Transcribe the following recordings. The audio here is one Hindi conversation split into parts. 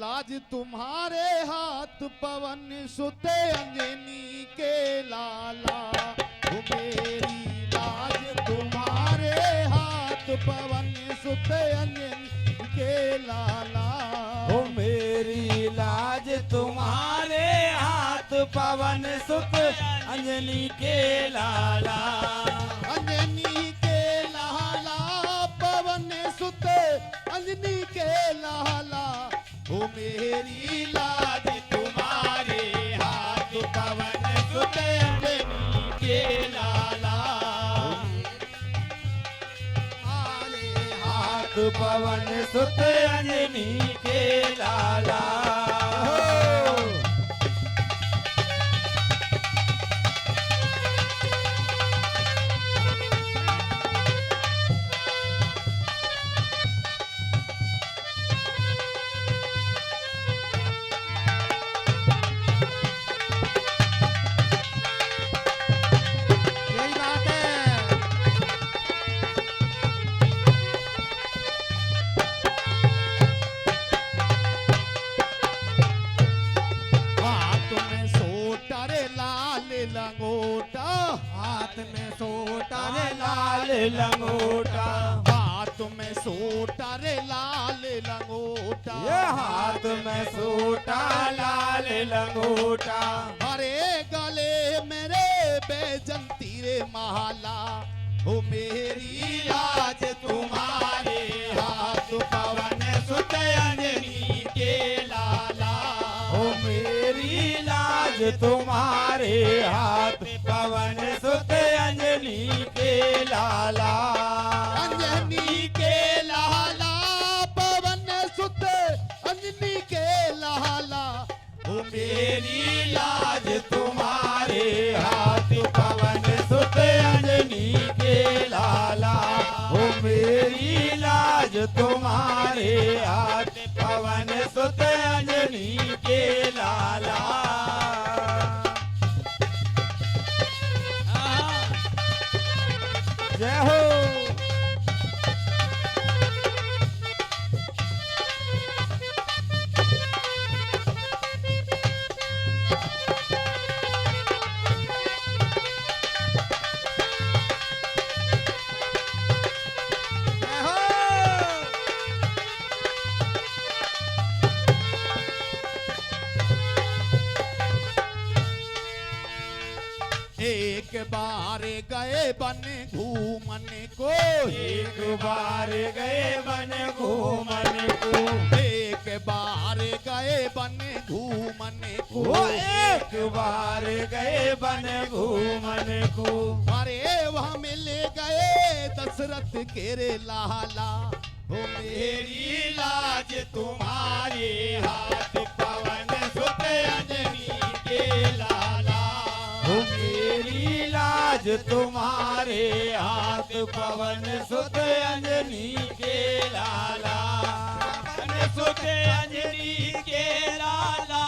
लाज तुम्हारे हाथ पवन सुत अंजनी के लाला। ओ मेरी लाज तुम्हारे हाथ पवन सुत अंजनी के लाला। ओ मेरी लाज तुम्हारे हाथ पवन सुत अंजनी के लाला। अंजनी के लाला पवन सुत अंजनी के लाला। ओ मेरी लाज तुम्हारे हाथ पवन सुत अंजनी के लाला। हाथ पवन सुत अंजनी के लाला। यही बात है। हाथ में सोटा रे लाल लंगोटा। हाथ में सोटा रे लाल लंगोटा। हाथ में सोटा रे लाल लंगोटा। ये हाथ में सोटा लाल लंगोटा। अरे गले मेरे बेजंती रे माला। ओ मेरी लाज तुम्हारे हाथ पवन सुत अंजनी के लाला। ओ मेरी लाज तुम्हारे हाथ पवन सुत अंजनी के लाला। अंजनी के लाला पवन सुत अंजनी के लाला। ओ मेरी लाज तुम्हारे हाथ पवन सुत अंजनी के लाला। ओ मेरी लाज तुम्हारे हाथ पवन सुत अंजनी के लाला। जय हो। जय हो। एक बार गए बन घूमन को। एक बार गए बन घूमन को। एक बार गए बन घूमन को। वो एक बार गए बन घूमन को। अरे वहाँ मिल गए दशरथ के रे लाला। ओ मेरी लाज तुम्हारे हाथ पवन सुत अंजनी के लाला। ओ मेरी लाज तुम्हारे हाथ पवन सुत अंजनी के लाला। पवन सुत अंजनी के लाला।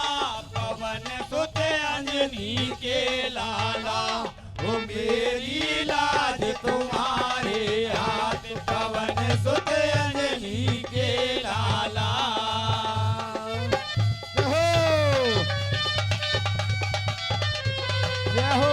पवन सुत अंजनी के लाला। ओ मेरी लाज तुम्हारे हाथ पवन सुत अंजनी के लाला। जय हो।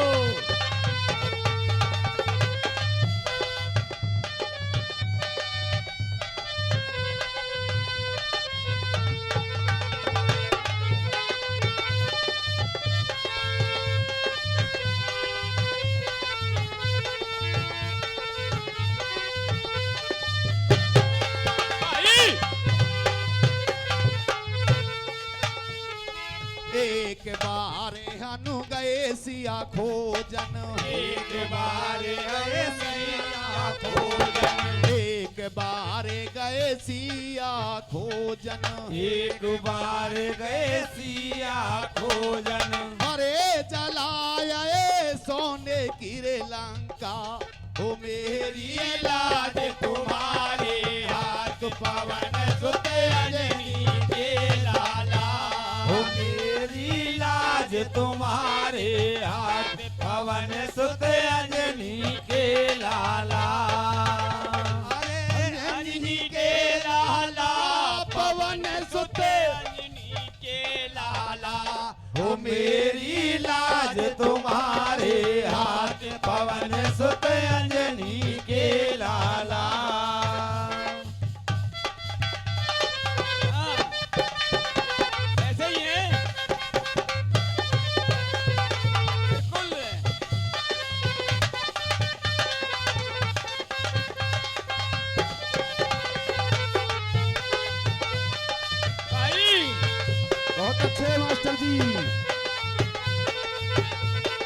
एक बार हनु गए सिया खोजन। एक बार गए सिया खोजन। एक बार गए सिया खोजन। एक बार गए सिया खोजन। अरे जलाए सोने की रे लंका। ओ मेरी लाज तुम्हारे हाथ पवन सुत अंजनी के लाला। ओ मेरी लाज तुम्हारे हाथ पवन सुत अंजनी के लाला। अरे अंजनी के लाला पवन सुत हो मेरी लाज तुम्हारे हाथ पवन सुत अंजनी के लाला। ऐसे ही है बिल्कुल। भाई बहुत अच्छे मास्टर जी।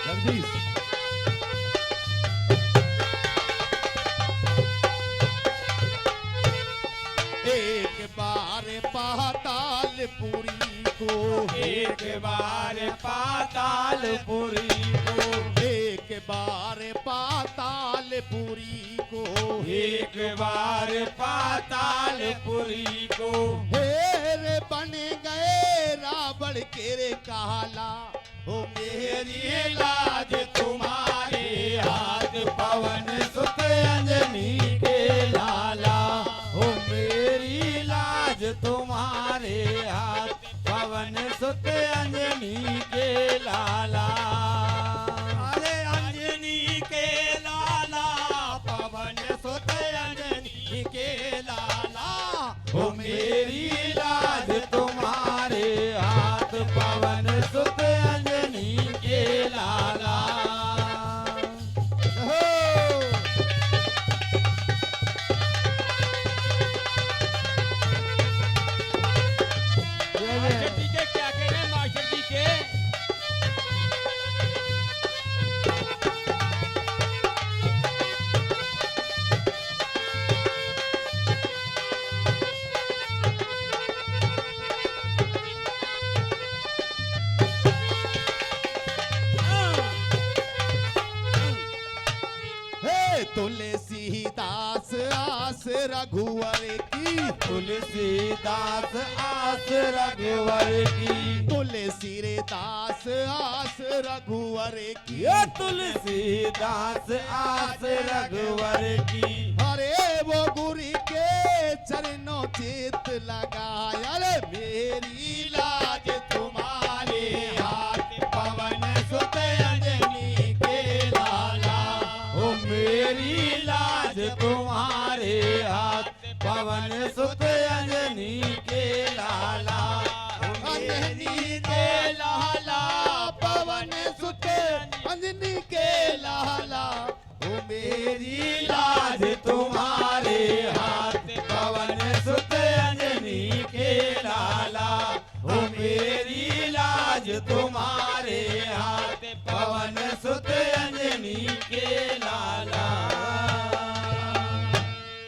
जगदीश एक बार पातालपुरी को, एक बार पातालपुरी को, एक बार पातालपुरी को, एक बार पातालपुरी को, हेर बन गए रावण के रे काला। हो मेरी लाज तुम्हारे हाथ पवन सुत अंजनी के लाला। हो मेरी लाज तुम्हारे हाथ पवन सुत अंजनी के लाला। अरे अंजनी के लाला पवन सुत अंजनी के लाला। हो मेरी लाज तुम्हारे हाथ पवन सुत अंजनी के लाला। मास्टर जी के क्या कह रहे हैं मास्टर जी के? हे तुलसीदास आस रघुवर की, तुलसीदास आस रघुवर की। तुलसी रे दास आस रघुवर की। ये तुलसीदास आस रघुवर की। अरे वो गुरु के चरणों चित लगाया। अरे मेरी लाज तुम्हारे हाथ पवन सुत अंजनी के लाला। ओ मेरी लाज तुम्हारे हाथ पवन सुत अंजनी के लाला। अंजनी के लाला पवन सुत अंजनी के लाला। ओ मेरी लाज तुम्हारे हाथ पवन सुत अंजनी के लाला। ओ मेरी लाज तुम्हारे हाथ